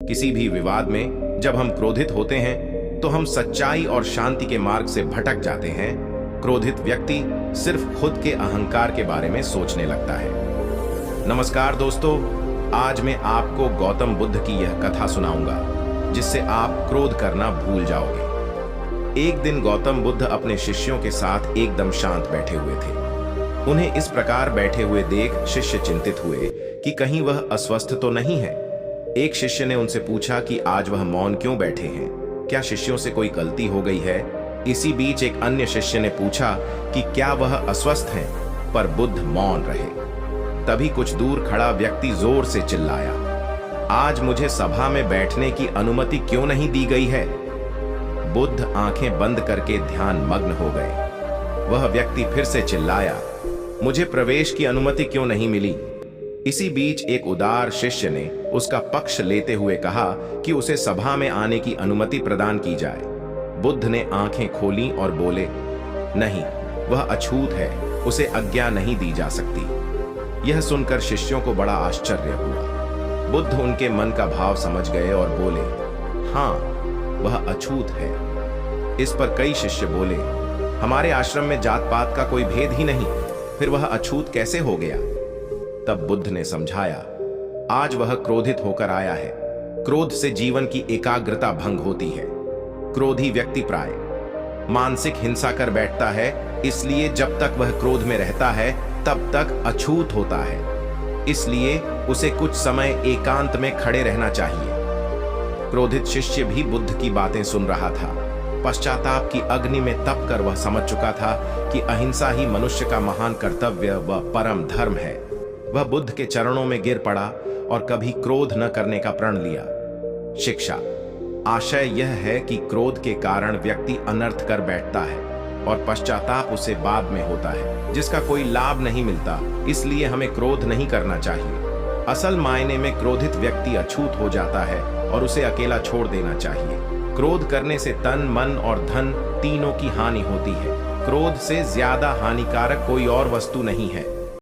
किसी भी विवाद में जब हम क्रोधित होते हैं तो हम सच्चाई और शांति के मार्ग से भटक जाते हैं। क्रोधित व्यक्ति सिर्फ खुद के अहंकार के बारे में सोचने लगता है। नमस्कार दोस्तों, आज मैं आपको गौतम बुद्ध की यह कथा सुनाऊंगा जिससे आप क्रोध करना भूल जाओगे। एक दिन गौतम बुद्ध अपने शिष्यों के साथ एकदम शांत बैठे हुए थे। उन्हें इस प्रकार बैठे हुए देख शिष्य चिंतित हुए कि कहीं वह अस्वस्थ तो नहीं है। एक शिष्य ने उनसे पूछा कि आज वह मौन क्यों बैठे हैं, क्या शिष्यों से कोई गलती हो गई है। इसी बीच एक अन्य शिष्य ने पूछा कि क्या वह अस्वस्थ हैं, पर बुद्ध मौन रहे। तभी कुछ दूर खड़ा व्यक्ति जोर से चिल्लाया, आज मुझे सभा में बैठने की अनुमति क्यों नहीं दी गई है। बुद्ध आंखें बंद करके ध्यान मग्न हो गए। वह व्यक्ति फिर से चिल्लाया, मुझे प्रवेश की अनुमति क्यों नहीं मिली। इसी बीच एक उदार शिष्य ने उसका पक्ष लेते हुए कहा कि उसे सभा में आने की अनुमति प्रदान की जाए। बुद्ध ने आंखें खोली और बोले, नहीं, वह अछूत है, उसे आज्ञा नहीं दी जा सकती। यह सुनकर शिष्यों को बड़ा आश्चर्य हुआ। बुद्ध उनके मन का भाव समझ गए और बोले, हाँ, वह अछूत है। इस पर कई शिष्य बोले, हमारे आश्रम में जात पात का कोई भेद ही नहीं, फिर वह अछूत कैसे हो गया। तब बुद्ध ने समझाया, आज वह क्रोधित होकर आया है। क्रोध से जीवन की एकाग्रता भंग होती है। क्रोधी व्यक्ति प्राय मानसिक हिंसा कर बैठता है, इसलिए जब तक वह क्रोध में रहता है तब तक अछूत होता है। इसलिए उसे कुछ समय एकांत में खड़े रहना चाहिए। क्रोधित शिष्य भी बुद्ध की बातें सुन रहा था। पश्चाताप की अग्नि में तप कर वह समझ चुका था कि अहिंसा ही मनुष्य का महान कर्तव्य व परम धर्म है। वह बुद्ध के चरणों में गिर पड़ा और कभी क्रोध न करने का प्रण लिया। शिक्षा आशय यह है कि क्रोध के कारण व्यक्ति अनर्थ कर बैठता है और पश्चाताप उसे बाद में होता है, जिसका कोई लाभ नहीं मिलता। इसलिए हमें क्रोध नहीं करना चाहिए। असल मायने में क्रोधित व्यक्ति अछूत हो जाता है और उसे अकेला छोड़ देना चाहिए। क्रोध करने से तन, मन और धन तीनों की हानि होती है। क्रोध से ज्यादा हानिकारक कोई और वस्तु नहीं है।